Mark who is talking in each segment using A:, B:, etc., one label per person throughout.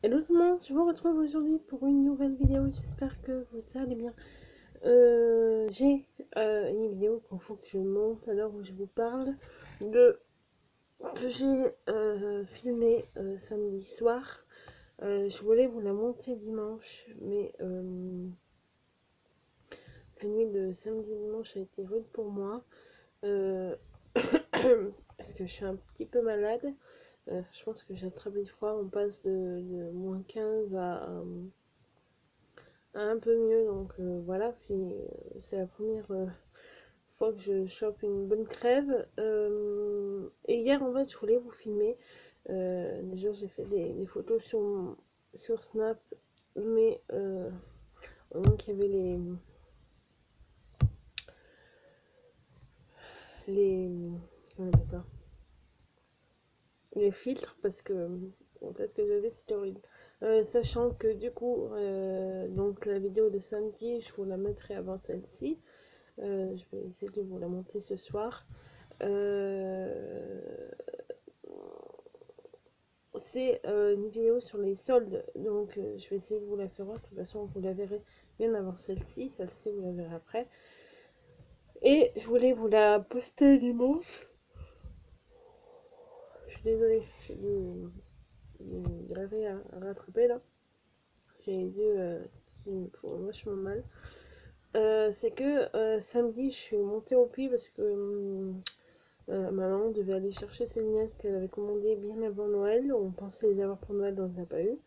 A: Hello tout le monde, je vous retrouve aujourd'hui pour une nouvelle vidéo, j'espère que vous allez bien. J'ai une vidéo qu'il faut que je monte à l'heure où je vous parle de que j'ai filmé samedi soir. Je voulais vous la monter dimanche, mais la nuit de samedi dimanche a été rude pour moi. euh, Parce que je suis un petit peu malade. Je pense que j'ai attrapé le froid, on passe de moins 15 à un peu mieux, donc voilà. Puis c'est la première fois que je chope une bonne crève. Et hier, en fait, je voulais vous filmer. Déjà, j'ai fait des photos sur Snap, mais au moment qu'il y avait les, comment on appelle ça, les filtres, parce que peut-être que j'avais, c'était horrible. Sachant que du coup, donc la vidéo de samedi, je vous la mettrai avant celle-ci. Je vais essayer de vous la monter ce soir. Euh, c'est une vidéo sur les soldes, donc je vais essayer de vous la faire voir. De toute façon, vous la verrez bien avant celle-ci. Celle-ci, vous la verrez après. Et je voulais vous la poster dimanche. Je suis désolée, j'ai du rêver à rattraper là. J'ai les yeux qui me font vachement mal. C'est que samedi, je suis montée au puits parce que ma maman devait aller chercher ses lunettes qu'elle avait commandées bien avant Noël. On pensait les avoir pour Noël, donc on n'a pas eu.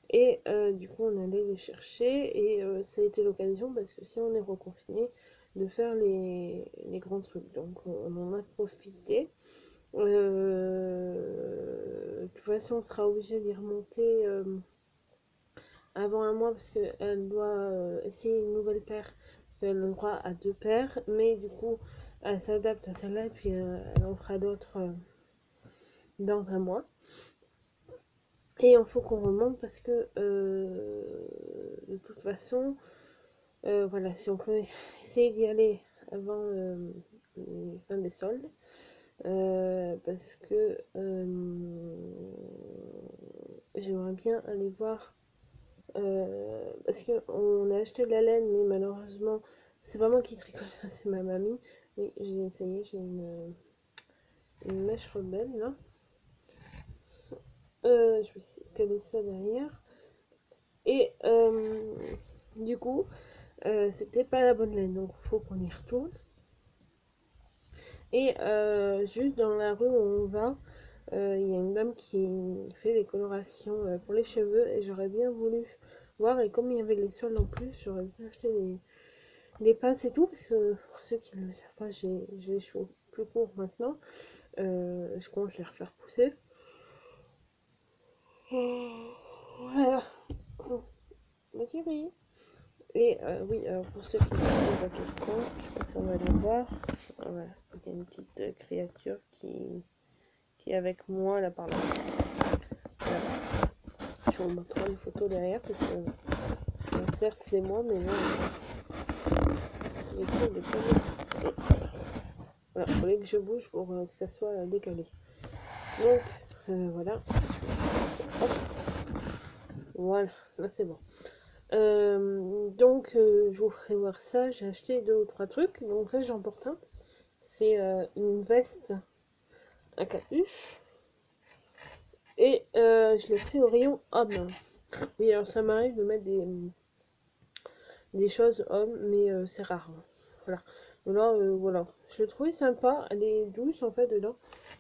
A: Et du coup, on allait les chercher. Et ça a été l'occasion, parce que si on est reconfiné, de faire les grands trucs. Donc on en a profité. De toute façon, on sera obligé d'y remonter avant un mois parce qu'elle doit essayer une nouvelle paire. Elle a le droit à deux paires, mais du coup, elle s'adapte à celle-là et puis elle en fera d'autres dans un mois. Et il faut qu'on remonte parce que de toute façon, voilà, si on peut essayer d'y aller avant les fins des soldes, parce que j'aimerais bien aller voir. Parce qu'on a acheté de la laine, mais malheureusement, c'est pas moi qui tricote, c'est ma mamie. Mais j'ai essayé, j'ai une mèche rebelle là. Je vais caler ça derrière. Et du coup, c'était pas la bonne laine, donc il faut qu'on y retourne. Et juste dans la rue où on va, il y a une dame qui fait des colorations pour les cheveux et j'aurais bien voulu voir. Et comme il y avait les sols en plus, j'aurais bien acheté des pinces et tout, parce que pour ceux qui ne le savent pas, j'ai les cheveux plus courts maintenant. Je compte les refaire pousser. Voilà. Mais oui. Et oui, pour ceux qui se posent la question, je sais pas si on va les voir. Voilà, il y a une petite créature qui est avec moi là par là. Voilà. Je vous montrerai les photos derrière parce que certes c'est moi, mais non, j'essaie de pas. Voilà, il fallait que je bouge pour que ça soit décalé. Donc voilà. Hop. Voilà, là c'est bon. Donc je vous ferai voir ça. J'ai acheté deux ou trois trucs. Donc là j'en porte un. C'est une veste à capuche. Et je l'ai pris au rayon homme. Oui, alors ça m'arrive de mettre des choses hommes, mais c'est rare. Voilà. Donc là, voilà. Je l'ai trouvé sympa. Elle est douce en fait dedans.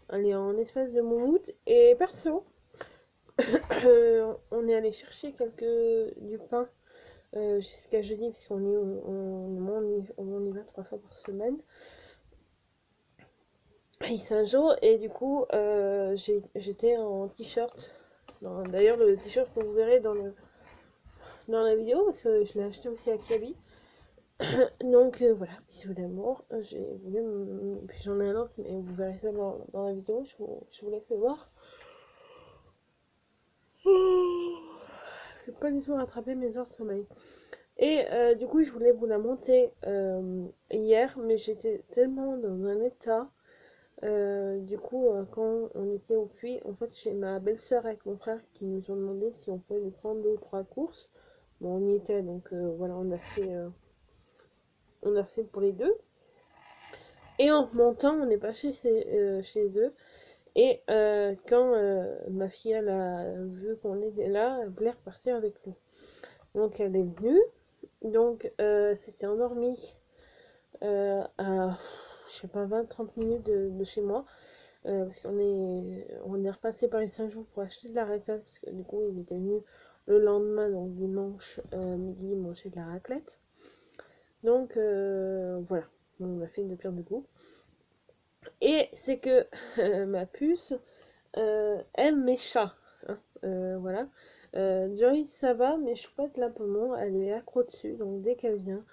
A: Elle est en espèce de moumoute. Et perso, on est allé chercher du pain jusqu'à jeudi, puisqu'on on y va 3 fois par semaine. Et c'est un jour, et du coup, j'étais en t-shirt. D'ailleurs, le t-shirt que vous verrez dans la vidéo, parce que je l'ai acheté aussi à Kiabi. Donc voilà, bisous d'amour. J'ai voulu. Puis j'en ai un autre, mais vous verrez ça dans la vidéo. Je vous l'ai fait voir. Je n'ai pas du tout rattrapé mes heures de sommeil. Et du coup, je voulais vous la monter hier, mais j'étais tellement dans un état Du coup, quand on était au puits, en fait, chez ma belle-sœur avec mon frère qui nous ont demandé si on pouvait nous prendre 2 ou 3 courses. Bon, on y était, donc voilà, on a fait pour les deux. Et en remontant, on est passé chez eux. Et quand ma fille elle a vu qu'on était là, elle voulait repartir avec nous. Donc elle est venue. Donc c'était endormi à, je sais pas, 20-30 minutes de chez moi. Parce on est repassé par les 5 jours pour acheter de la raclette. Parce que du coup, il était venu le lendemain, donc dimanche midi, manger de la raclette. Donc voilà, on a fait de pire de goût. Et c'est que ma puce aime mes chats. Hein, voilà. Joy, ça va, mais Choupette, là, pour le moment, elle est accro dessus. Donc dès qu'elle vient,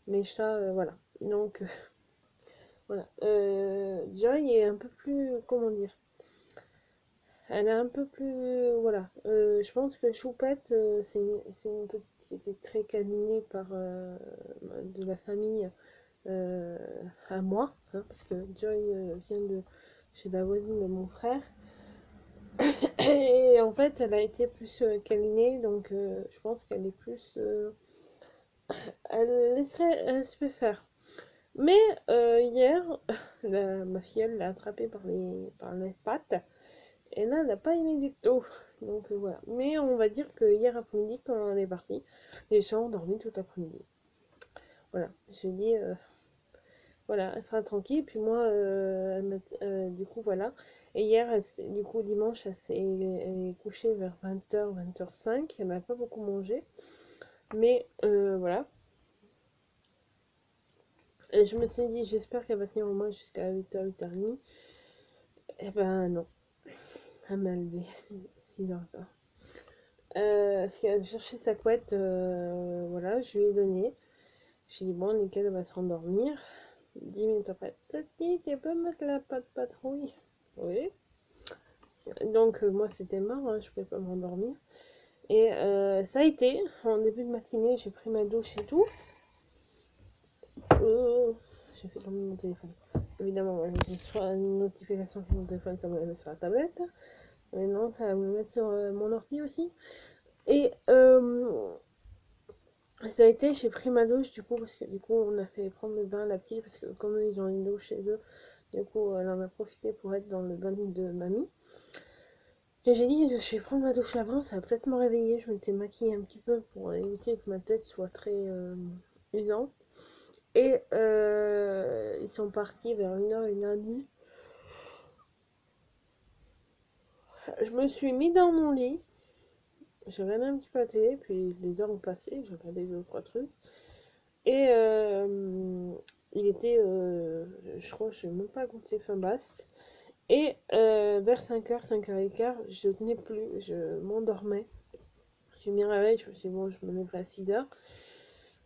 A: mes chats, voilà. Donc voilà. Joy est un peu plus, comment dire, elle est un peu plus, voilà. Je pense que Choupette, c'est une petite qui était très câlinée par de la famille euh, à moi, hein, parce que Joy vient de chez la voisine de mon frère. Et en fait, elle a été plus câlinée, donc je pense qu'elle est plus. Elle laisserait, elle se fait faire. Mais hier, ma fille, elle l'a attrapée par les pattes, et là, elle n'a pas aimé du tout. Donc voilà. Mais on va dire que hier après-midi, quand on est parti, les chats ont dormi toute l'après-midi. Voilà. J'ai dit, voilà, elle sera tranquille. Puis moi, du coup, voilà. Et hier, du coup, dimanche, elle est couchée vers 20h, 20h05. Elle n'a pas beaucoup mangé. Mais voilà. Et je me suis dit, j'espère qu'elle va tenir au moins jusqu'à 8h, 8h30. Eh ben non. Elle m'a levé à 6h15. Parce qu'elle cherchait sa couette, voilà, je lui ai donné. J'ai dit, bon, nickel, elle va se rendormir. 10 minutes après, Tati, tu peux mettre la patte patrouille? Oui. Donc, moi, c'était mort, hein, je pouvais pas m'endormir. Et ça a été, en début de matinée, j'ai pris ma douche et tout. J'ai fait tomber mon téléphone. Évidemment, j'ai soit une notification sur mon téléphone, ça me la met sur la tablette. Mais non, ça va me mettre sur mon ordi aussi. Et ça a été, j'ai pris ma douche du coup, parce que du coup, on a fait prendre le bain à la petite, parce que comme eux, ils ont une douche chez eux, du coup, elle en a profité pour être dans le bain de mamie. Et j'ai dit, je vais prendre ma douche avant, ça va peut-être me réveiller. Je m'étais maquillée un petit peu pour éviter que ma tête soit très usante. Et ils sont partis vers 1h, 1h30. Je me suis mis dans mon lit. J'ai regardé un petit peu la télé, puis les heures ont passé, j'ai regardé 2 ou 3 trucs. Et il était, je crois, je sais même pas compter fin basse. Et vers 5h, 5h15, je tenais plus, je m'endormais. J'ai mis un réveil, je me suis dit, bon, je me lèverai à 6h,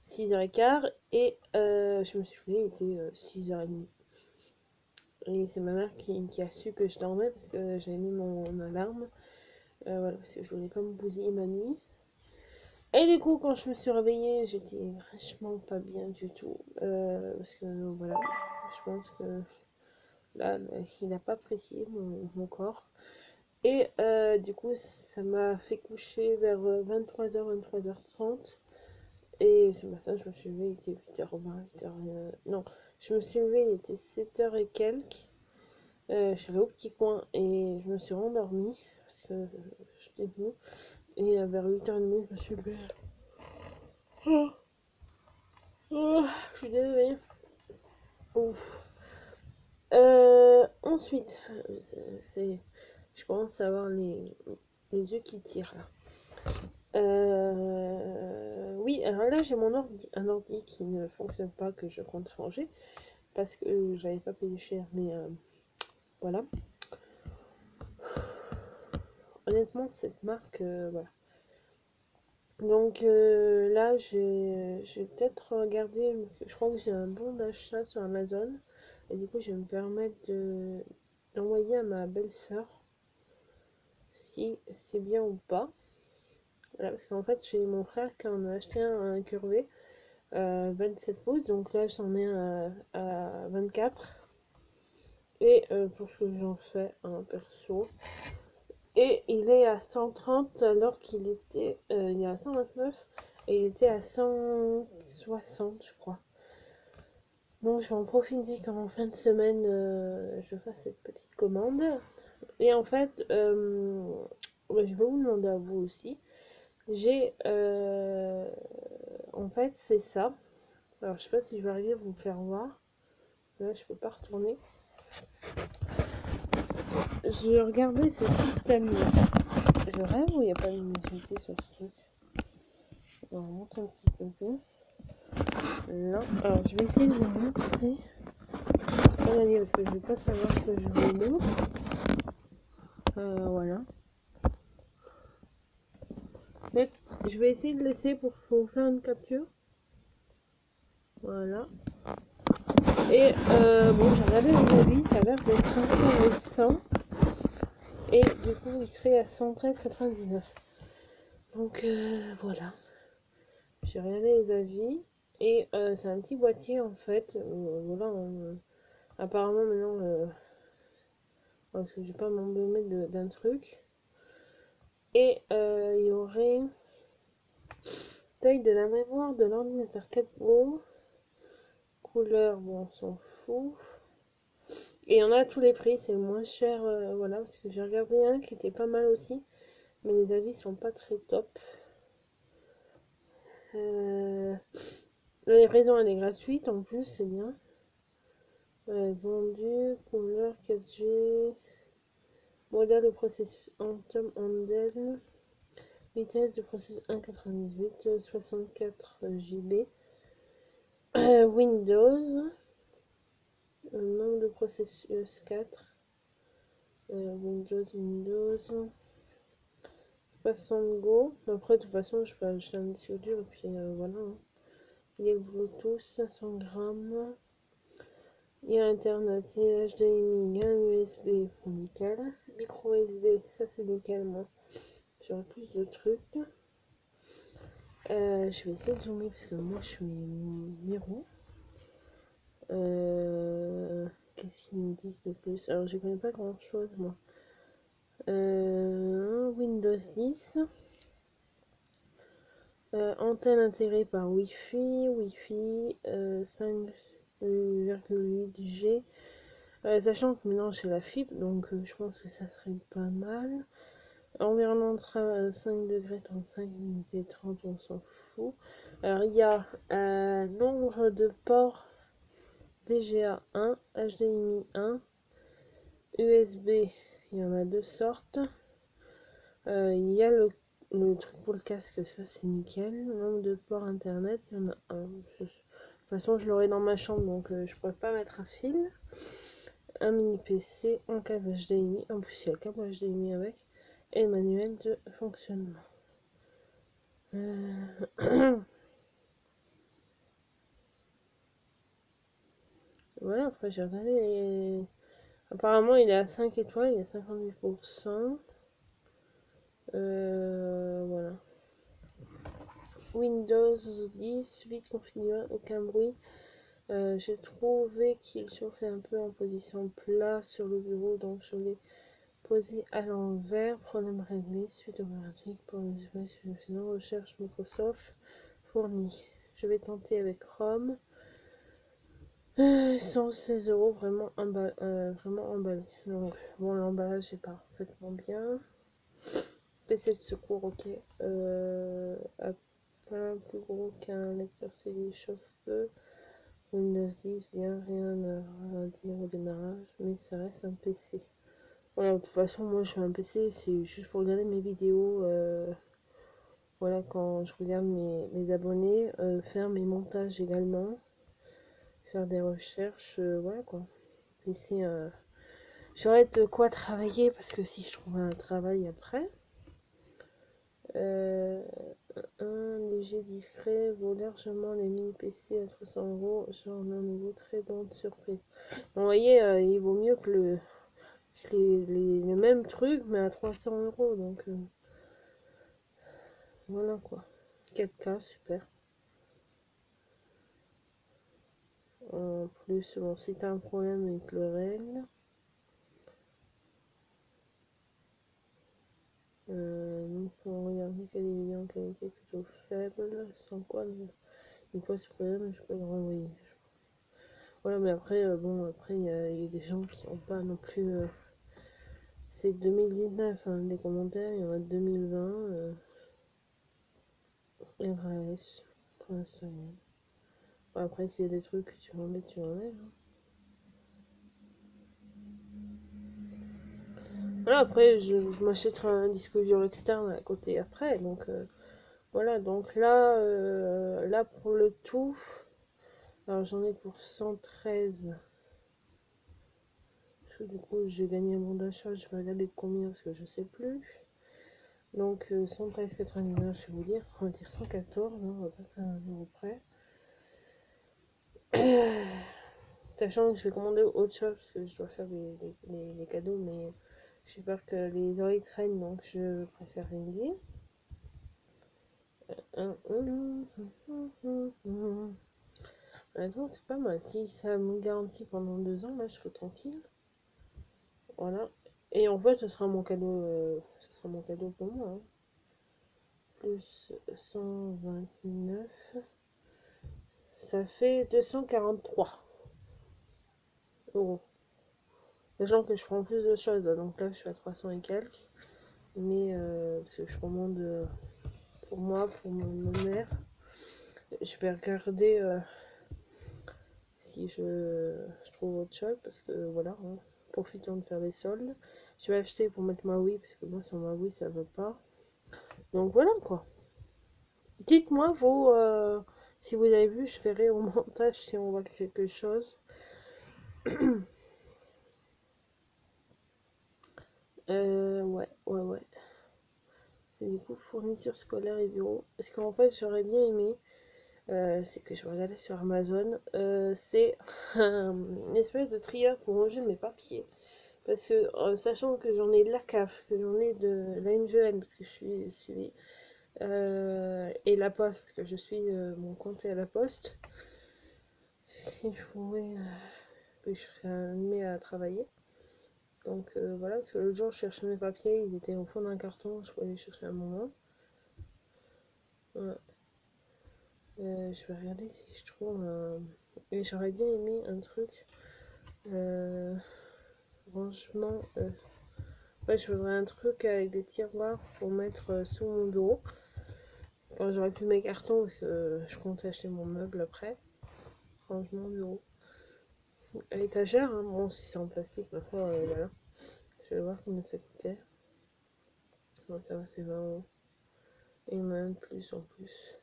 A: 6h15, et je me suis levée, il était 6h30. Et c'est ma mère qui a su que je dormais parce que j'avais mis mon alarme. Voilà, parce que je voulais pas me bousiller ma nuit. Et du coup, quand je me suis réveillée, j'étais vachement pas bien du tout. Parce que voilà, je pense que là, il n'a pas apprécié mon corps. Et du coup, ça m'a fait coucher vers 23h, 23h30. Et ce matin, je me suis levée, il était 8h20, 8h... non, je me suis levée, il était 7h et quelques. Je suis allée au petit coin et je me suis rendormie parce que j'étais venue. Et vers 8h30, je me suis levée. Oh, oh, je suis désolée. Ouf. Ensuite, je commence à avoir les yeux qui tirent là. Oui, alors là j'ai mon ordi, un ordi qui ne fonctionne pas, que je compte changer parce que j'avais pas payé cher, mais voilà. Honnêtement, cette marque, voilà. Donc là, j'ai peut-être regardé, parce que je crois que j'ai un bon d'achat sur Amazon, et du coup, je vais me permettre d'envoyer à ma belle-sœur si c'est bien ou pas. Voilà, parce qu'en fait, j'ai mon frère qui en a acheté un curvé 27 pouces, donc là, j'en ai un à 24. et pour ce que j'en fais un perso. Et il est à 130 alors qu'il était il est à 129 et il était à 160 je crois. Donc je vais en profiter quand en fin de semaine je fasse cette petite commande. Et en fait, je vais vous demander à vous aussi. J'ai en fait c'est ça. Alors je sais pas si je vais arriver à vous faire voir. Là je peux pas retourner. Je regardais ce système là. Je rêve ou il n'y a pas de luminosité sur ce truc? On remonte un petit peu. Non. Alors je vais essayer de vous montrer. Pas gagné parce que je vais pas savoir ce que je veux montrer. Voilà. Mais je vais essayer de laisser pour vous faire une capture. Voilà. Et bon, j'ai regardé le avis, ça a l'air d'être intéressant. Et du coup, il serait à 113,99. Donc voilà. J'ai regardé les avis. Et c'est un petit boîtier en fait. Voilà. Apparemment maintenant, parce que je vais pas m'embêter d'un truc. Et il y aurait taille de la mémoire de l'ordinateur 4 Go. Couleur, bon, on s'en fout. Et on a tous les prix, c'est le moins cher, voilà, parce que j'ai regardé un qui était pas mal aussi, mais les avis sont pas très top. La livraison elle est gratuite en plus, c'est bien. Vendu, couleur 4G, modèle de processus Anthem Andel, vitesse de processus 1,98, 64 Go. Windows, nombre de processus 4. Windows. 60 Go. Après, de toute façon, je peux acheter un disque dur et puis voilà. Hein. Il est Bluetooth, 500 grammes. Il y a Internet, il y a HDMI, il y a un USB, nickel. Micro SD, ça c'est nickel, moi. J'aurai plus de trucs. Je vais essayer de zoomer parce que moi je suis Miro. Qu'est-ce qu'ils me disent de plus? Alors, je connais pas grand chose, moi. Windows 10. Antenne intégrée par Wi-Fi, 5,8G. Sachant que maintenant j'ai la fibre, donc je pense que ça serait pas mal. Environnement de travail 5 degrés 35 unité 30, on s'en fout. Alors il y a nombre de ports VGA 1, HDMI 1, USB, il y en a deux sortes. Il y a le truc pour le casque, ça c'est nickel. Nombre de ports internet, il y en a un. De toute façon, je l'aurai dans ma chambre, donc je pourrais pas mettre un fil. Un mini PC, un câble HDMI, en plus il y a le câble HDMI avec, et le manuel de fonctionnement. Voilà, après j'ai regardé les... Apparemment il est à 5 étoiles, il est à 58%. Voilà. Windows 10, vite configuré, aucun bruit. J'ai trouvé qu'il chauffait un peu en position plat sur le bureau, donc je l'ai posé à l'envers. Problème réglé, suite automatique pour les images suffisant. Recherche Microsoft fourni. Je vais tenter avec Chrome. 116 euros, vraiment, vraiment emballé. Donc, bon, l'emballage est parfaitement bien. PC de secours, ok. Pas plus gros qu'un lecteur CD chauffe-feu. Windows 10, bien, rien à dire au démarrage, mais ça reste un PC. Voilà, de toute façon, moi je fais un PC, c'est juste pour regarder mes vidéos. Voilà, quand je regarde mes abonnés, faire mes montages également, faire des recherches, voilà quoi. PC, j'aurais de quoi travailler parce que si je trouve un travail après. Un léger discret vaut largement les mini PC à 300 euros. Genre un nouveau très bonne surprise. Vous voyez, il vaut mieux que le même truc mais à 300 euros. Donc voilà quoi. 4K, super. En plus, bon, si t'as un problème avec le règle. Donc pour regarder quelle est en qualité plutôt faible, sans quoi une fois sur problème je peux le renvoyer. Voilà, mais après, bon, après il y a des gens qui n'ont pas non plus. C'est 2019, hein, les commentaires, il y en a 2020. RAS, pour Instagram. Bon, après, s'il y a des trucs que tu enlèves, tu enlèves. Hein. Voilà, après, je m'achèterai un disque dur externe à côté après, donc voilà, donc là pour le tout, alors j'en ai pour 113. Parce que du coup, j'ai gagné un bon d'achat, je vais regarder combien parce que je sais plus. Donc 113,99, je vais vous dire, on va dire 114, hein, on va pas faire un euro près. Sachant que je vais commander autre chose parce que je dois faire les cadeaux, mais j'ai peur que les oreilles traînent, donc je préfère rien dire. Attends, c'est pas mal. Si ça me garantit pendant 2 ans, là, je serai tranquille. Voilà. Et en fait, ce sera mon cadeau pour moi. Hein. Plus 129, ça fait 243 euros. Sachant que je prends plus de choses, donc là, je suis à 300 et quelques. Mais parce que je commande pour moi, pour ma mère. Je vais regarder si je trouve autre chose parce que voilà, hein, profitons de faire des soldes. Je vais acheter pour mettre ma Wii parce que moi sur ma Wii ça va pas. Donc voilà quoi. Dites-moi vous si vous avez vu, je ferai au montage si on voit quelque chose. Ouais. Et du coup, fourniture scolaire et bureau. Parce qu'en fait, j'aurais bien aimé, c'est que je vais regarder sur Amazon, c'est une espèce de trieur pour ranger mes papiers. Parce que, sachant que j'en ai de la CAF, que j'en ai de la NGN, parce que je suis suivie, et la poste, parce que je suis mon compte est à la poste, il faudrait que je serais amenée à travailler. Donc voilà, parce que l'autre jour je cherchais mes papiers, ils étaient au fond d'un carton, je pouvais les chercher à un moment. Ouais. Je vais regarder si je trouve un... Et j'aurais bien aimé un truc. Rangement. Ouais, je voudrais un truc avec des tiroirs pour mettre sous mon bureau. Quand j'aurai plus mes cartons, parce que je compte acheter mon meuble après. Rangement bureau. À l'étagère, hein. Bon, si c'est en plastique, ma foi, voilà. Je vais voir combien ça coûtait. Bon, ça va, c'est 20 euros. Et il y en a un de plus en plus.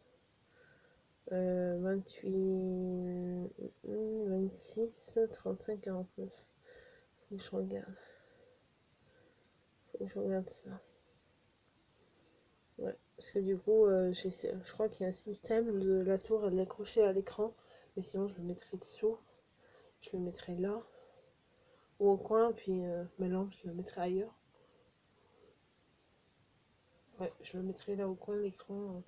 A: 28, 26, 35, 49. Faut que je regarde. Faut que je regarde ça. Ouais, parce que du coup, je crois qu'il y a un système de la tour à l'accrocher à l'écran. Mais sinon, je le mettrai dessous. Je le mettrai là. Ou au coin, puis ma lampe, je la mettrai ailleurs. Ouais, je le mettrai là au coin de l'écran.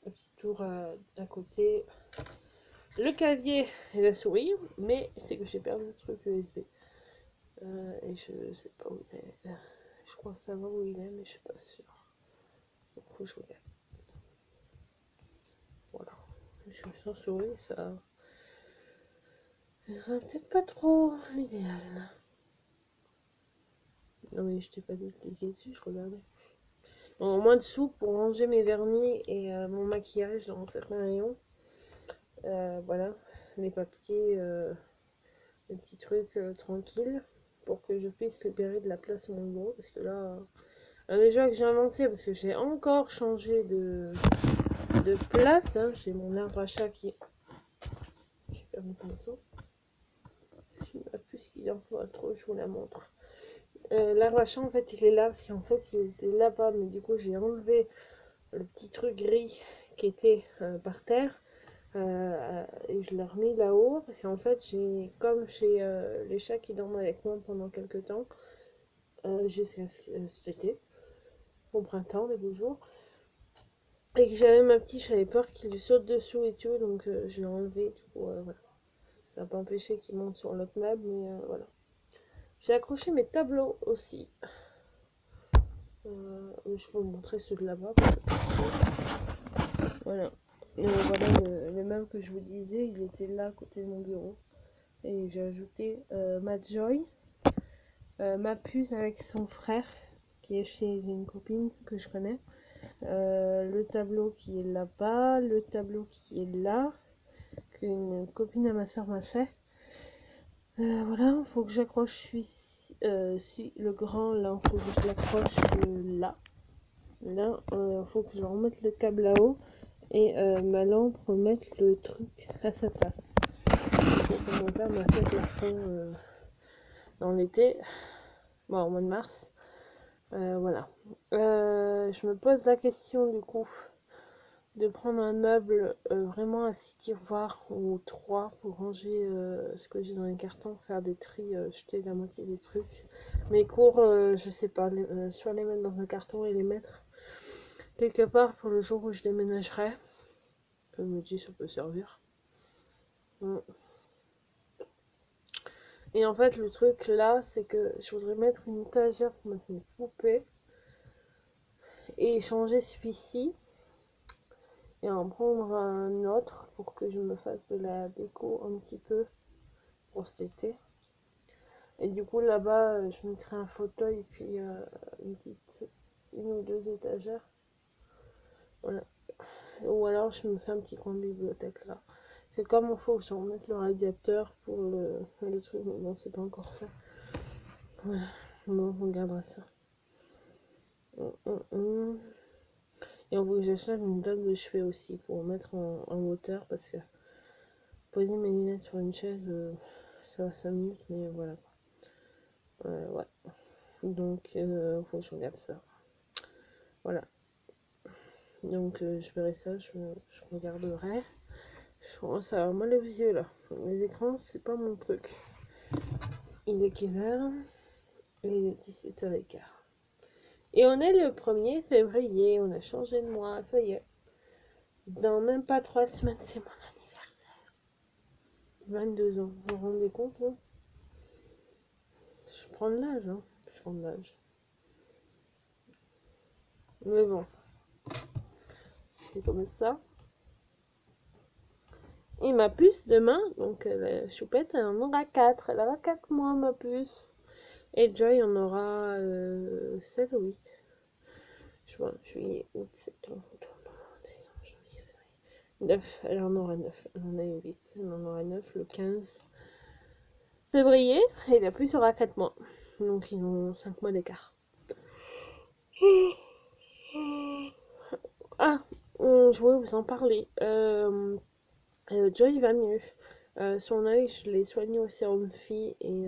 A: La petite tour à côté. Le clavier et la souris. Mais c'est que j'ai perdu le truc USB. Et je sais pas où il est. Je crois savoir où il est, mais je suis pas sûre. Donc, faut que je regarde. Voilà. Je suis sans souris, ça. Peut-être pas trop l'idéal. Non mais je t'ai pas dit de cliquer dessus, je regardais. Au moins dessous pour ranger mes vernis et mon maquillage dans certains rayons. Voilà, les papiers, les petits trucs tranquilles pour que je puisse libérer de la place sur mon bureau. Parce que là, déjà que j'ai avancé, parce que j'ai encore changé de place. Hein, j'ai mon arbre à chat qui... J'ai perdu le pinceau. Je ne sais plus ce qu'il en faut trop, je vous la montre. L'arbre à chat en fait il est là parce qu'en fait il était là-bas, mais du coup j'ai enlevé le petit truc gris qui était par terre et je l'ai remis là-haut parce qu'en fait comme chez les chats qui dorment avec moi pendant quelques temps jusqu'à cet été, au printemps, les beaux jours, et que j'avais ma petite, j'avais peur qu'il lui saute dessous et tout, donc je l'ai enlevé, du coup voilà. Ça n'a pas empêché qu'il monte sur l'autre meuble, mais voilà. J'ai accroché mes tableaux aussi. Je peux vous montrer ceux de là-bas. Voilà. Voilà le même que je vous disais, il était là à côté de mon bureau. Et j'ai ajouté ma Joy, ma puce avec son frère, qui est chez une copine que je connais. Le tableau qui est là-bas, le tableau qui est là, qu'une copine à ma soeur m'a fait. Voilà, il faut que j'accroche le grand là, il faut que je l'accroche là. Là, il faut que je remette le câble là-haut et ma lampe remette le truc à sa place. Mon père m'a fait le fond dans l'été, bon, au mois de mars. Voilà. Je me pose la question du coup de prendre un meuble vraiment à 6 tiroirs ou 3 pour ranger ce que j'ai dans les cartons, faire des tris, jeter la moitié des trucs. Mes cours, je sais pas, soit les mettre dans un carton et les mettre quelque part pour le jour où je déménagerai. Je me dis ça peut servir. Et en fait le truc là c'est que je voudrais mettre une étagère pour mettre mes poupées et changer celui-ci et en prendre un autre pour que je me fasse de la déco un petit peu pour cet été. Et du coup là-bas je mettrai un fauteuil et puis une ou deux étagères. Voilà. Ou alors je me fais un petit coin de bibliothèque là. C'est comme il faut que je remette le radiateur pour le truc, mais bon c'est pas encore fait. Voilà, bon on regardera ça. Et on veut que j'achète une table de chevet aussi pour mettre en hauteur parce que poser mes lunettes sur une chaise ça va 5 minutes mais voilà. Ouais. Donc faut que je regarde ça. Voilà. Donc je verrai ça, je regarderai. Je commence à avoir mal aux yeux là. Les écrans c'est pas mon truc. Il est quelle heure? Il est 17h15. Et on est le 1er février, on a changé de mois, ça y est. Dans même pas 3 semaines, c'est mon anniversaire. 22 ans, vous vous rendez compte là? Je prends de l'âge, hein. Je prends de l'âge. Mais bon, c'est comme ça. Et ma puce demain, donc la choupette, elle en aura 4. Elle aura 4 mois, ma puce. Et Joy en aura 7 ou 8. Juin, juillet, août, septembre, octobre, décembre, janvier, février. 9, elle en aura 9. Elle en a eu 8. Elle en aura 9 le 15 février. Et la puce aura 4 mois. Donc ils ont 5 mois d'écart. Ah, je voulais vous en parler. Joy va mieux. Son œil, je l'ai soigné au sérum Phi et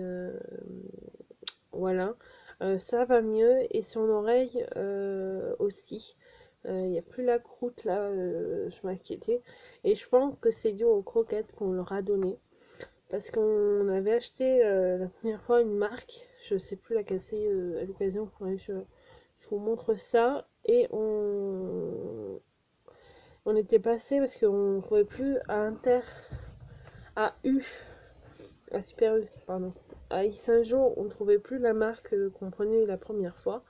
A: voilà. Ça va mieux et son oreille aussi. Il n'y a plus la croûte là, je m'inquiétais. Et je pense que c'est dû aux croquettes qu'on leur a donné. Parce qu'on avait acheté la première fois une marque, je sais plus laquelle c'est à l'occasion, je vous montre ça. Et on était passé parce qu'on ne trouvait plus à Super U, pardon. À Saint-Jean, on ne trouvait plus la marque qu'on prenait la première fois.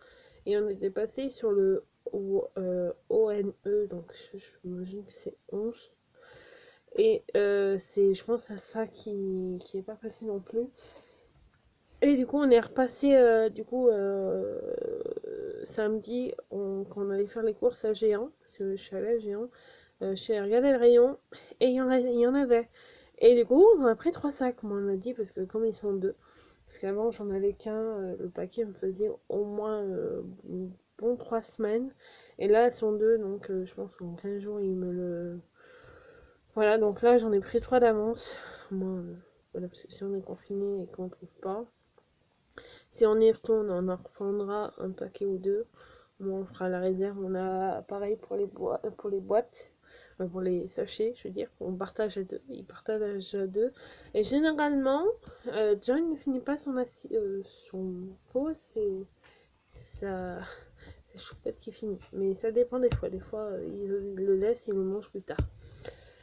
A: Et on était passé sur le ONE, donc j'imagine que c'est 11. Et c'est, je pense, à ça qui est pas passé non plus. Et du coup, on est repassé, samedi, quand on allait faire les courses à Géant, parce que je suis allée à Géant, je suis allée regarder le rayon, et il y en avait. Et du coup, on en a pris 3 sacs, moi on m'a dit, parce que comme ils sont deux, parce qu'avant j'en avais qu'un, le paquet me faisait au moins bon 3 semaines, et là elles sont deux, donc je pense qu'en 15 jours ils me le... Voilà, donc là j'en ai pris 3 d'avance, moi, voilà, parce que si on est confiné et qu'on trouve pas, si on y retourne, on en reprendra un paquet ou deux. Bon, on fera la réserve. On a pareil pour les boîtes, pour les sachets, je veux dire. On partage à deux. Ils partagent à deux. Et généralement, John ne finit pas son pot. C'est sa choupette qui finit. Mais ça dépend des fois. Des fois, il le laisse, il le mange plus tard.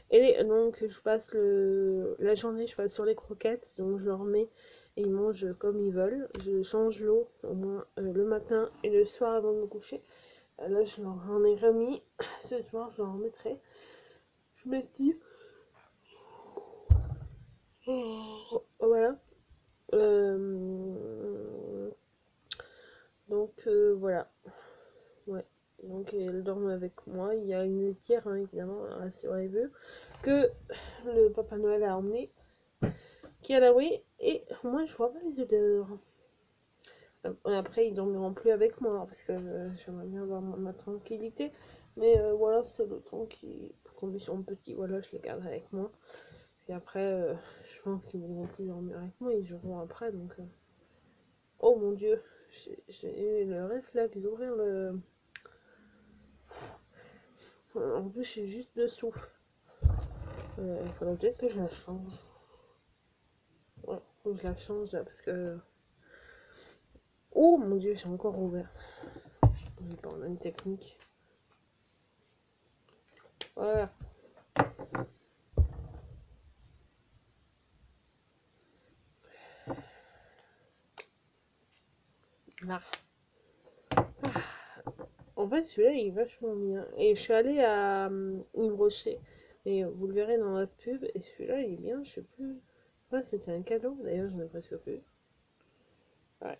A: Et donc, je passe la journée, je passe sur les croquettes. Donc, je leur mets et ils mangent comme ils veulent. Je change l'eau au moins le matin et le soir avant de me coucher. Là, je leur en ai remis. Ce soir, je leur en mettrai. Je me dis. Voilà. Donc, voilà. Ouais. Donc, elles dorment avec moi. Il y a une laitière, hein, évidemment, rassurez-vous, que le Papa Noël a emmené, qui est à l'abri. Et moi, je vois pas les odeurs. Après, ils dormiront plus avec moi parce que j'aimerais bien avoir ma tranquillité. Mais voilà, c'est le temps qui, comme ils sont petits, voilà, je les garde avec moi. Et après, je pense qu'ils ne voudront plus dormir avec moi, ils joueront après. Donc, oh mon dieu, j'ai eu le réflexe d'ouvrir le. En plus, je suis juste dessous. Il faudrait peut-être que je la change. Ouais, faut que je la change là parce que. Oh mon dieu, j'ai encore ouvert. On a une technique. Voilà. Là. En fait, celui-là, il est vachement bien. Et je suis allée à Yves Rocher. Et vous le verrez dans la pub. Et celui-là, il est bien, je sais plus. Ouais, c'était un cadeau. D'ailleurs, j'en ai presque plus. Ouais.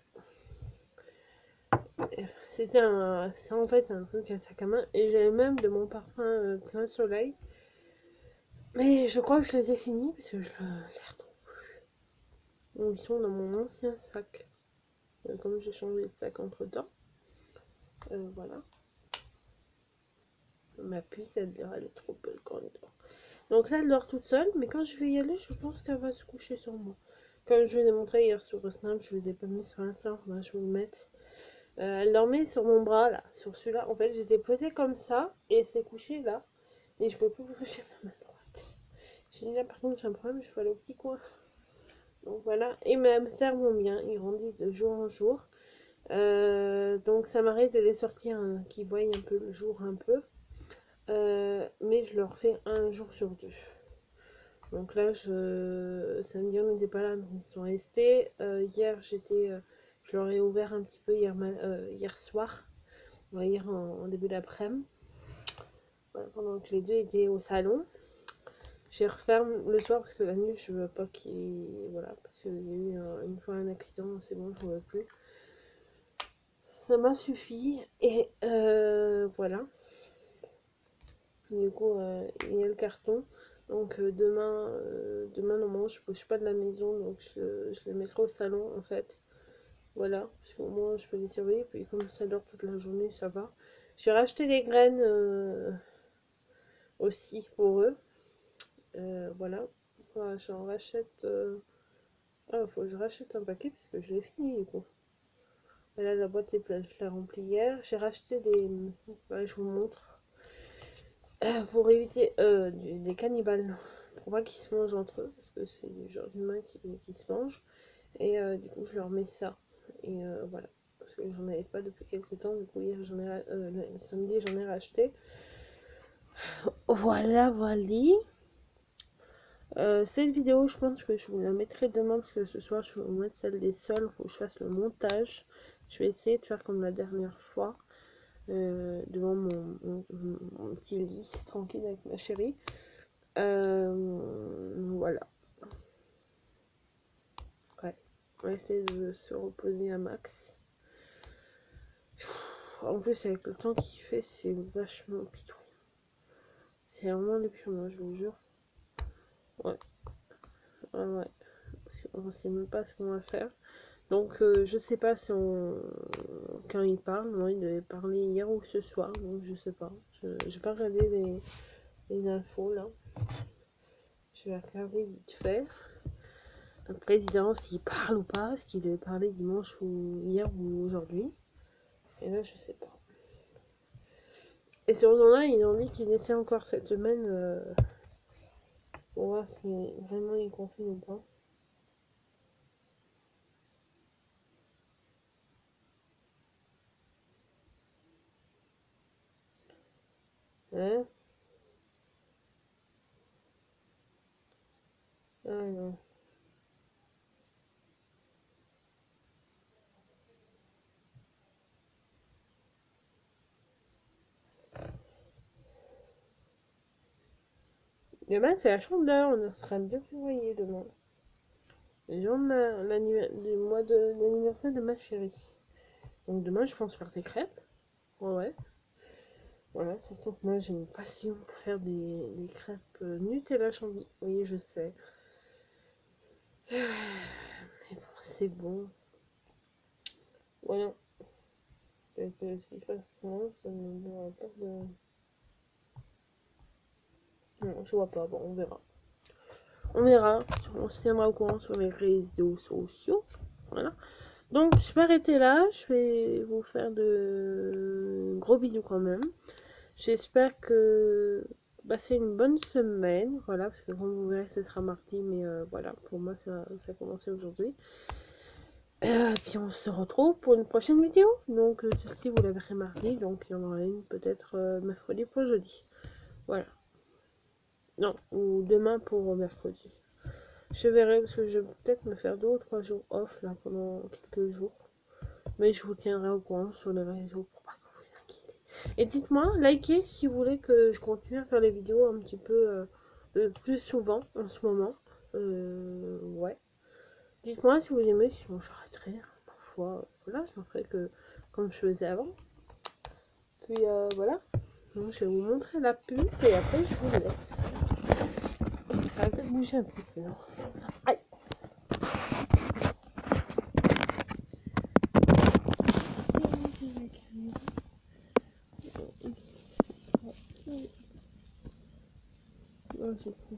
A: C'était un. C'est en fait un truc à sac à main. Et j'avais même de mon parfum plein soleil. Mais je crois que je les ai finis parce que je les retrouve plus. Donc, ils sont dans mon ancien sac. Comme j'ai changé de sac entre temps. Voilà. Ma puce, elle est trop belle quand elle dort. Donc là, elle dort toute seule, mais quand je vais y aller, je pense qu'elle va se coucher sur moi. Comme je vous ai montré hier sur Snap, je vous ai pas mis sur Insta, ben, je vais vous le mettre. Elle dormait sur mon bras, là, sur celui-là. En fait, j'étais posée comme ça, et elle s'est couchée là. Et je peux plus bouger ma main droite. J'ai dit là, par contre, j'ai un problème, je vais aller au petit coin. Donc voilà, et mes hamsters vont bien, ils grandissent de jour en jour. Donc ça m'arrête de les sortir, hein, qu'ils voient un peu le jour un peu. Mais je leur fais un jour sur deux. Donc là, samedi, on n'était pas là, donc ils sont restés. Hier, je leur ai ouvert un petit peu hier soir, hier en début d'après-midi, voilà, pendant que les deux étaient au salon. Je referme le soir parce que la nuit, je veux pas qu'ils. Voilà, parce qu'il y a eu une fois un accident, c'est bon, je ne veux plus. Ça m'a suffi, et voilà. Du coup, il y a le carton. Donc demain normalement je bouge pas de la maison, donc je les mettrai au salon en fait. Voilà, parce qu'au moins je peux les surveiller, puis comme ça dort toute la journée, ça va. J'ai racheté des graines aussi pour eux. Voilà, j'en rachète. Ah, faut que je rachète un paquet parce que je l'ai fini du coup. Là, la boîte est pleine, je l'ai remplie hier. J'ai racheté des. Ouais, je vous montre. Pour éviter des cannibales. Pour pas qu'ils se mangent entre eux, parce que c'est du genre d'humain qui se mangent. Et du coup, je leur mets ça. Et voilà. Parce que j'en avais pas depuis quelques temps. Du coup, hier, le samedi, j'en ai racheté. Voilà, voilà. Cette vidéo, je pense que je vous la mettrai demain. Parce que ce soir, je vais vous mettre celle des sols. Il faut que je fasse le montage. Je vais essayer de faire comme la dernière fois. Devant mon petit lit, tranquille avec ma chérie. Voilà. Ouais. On va essayer de se reposer un max. En plus, avec le temps qu'il fait, c'est vachement pitou. C'est vraiment déprimant, je vous jure. Ouais. Ouais, ouais. Parce qu'on sait même pas ce qu'on va faire. Donc, je sais pas si on. Quand il parle, non, il devait parler hier ou ce soir, donc je sais pas. J'ai pas regardé les infos là. Je vais regarder vite fait. Le président, s'il parle ou pas, est-ce qu'il devait parler dimanche ou hier ou aujourd'hui. Et là, je sais pas. Et sur là, ils ont dit qu'ils essaient encore cette semaine pour voir si vraiment ils confinent ou pas. Hein? Ah non. Demain, c'est la chandeleur, on sera le 2 février demain. Le jour du mois de l'anniversaire de ma chérie. Donc demain, je pense faire des crêpes. Ouais. Voilà, surtout que moi, j'ai une passion pour faire des crêpes Nutella chantilly. Oui, je sais. Mais bon, c'est bon. Voilà. Peut-être que ce qu'il fasse ça ne donnera pas de... Non, je vois pas. Bon, on verra. On verra. On se tiendra au courant sur les réseaux sociaux. Voilà. Donc, je vais arrêter là. Je vais vous faire de gros bisous quand même. J'espère que c'est une bonne semaine. Voilà, parce que comme vous verrez, ce sera mardi. Mais voilà, pour moi, ça a commencé aujourd'hui. Puis on se retrouve pour une prochaine vidéo. Donc, celle-ci, vous la verrez mardi. Donc, il y en aura une peut-être mercredi pour jeudi. Voilà. Non, ou demain pour mercredi. Je verrai parce que je vais peut-être me faire 2 ou 3 jours off là pendant quelques jours. Mais je vous tiendrai au courant sur les réseaux pour pas que vous vous inquiétez. Et dites-moi, likez si vous voulez que je continue à faire les vidéos un petit peu plus souvent en ce moment. Ouais. Dites-moi si vous aimez, sinon j'arrêterai. Parfois, voilà, je ferai que comme je faisais avant. Puis voilà. Donc, je vais vous montrer la puce et après je vous laisse. Ça va peut-être bouger un petit peu. Non. Aïe. Oh, c'est fou.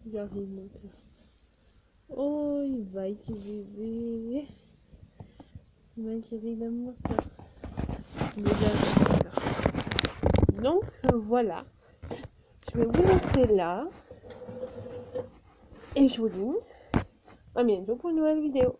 A: J'arrive mon cœur. Oh, il va être bébé. Il va être évidemment mon Donc, voilà. Je vais vous laisser là. Et je vous dis à bientôt pour une nouvelle vidéo.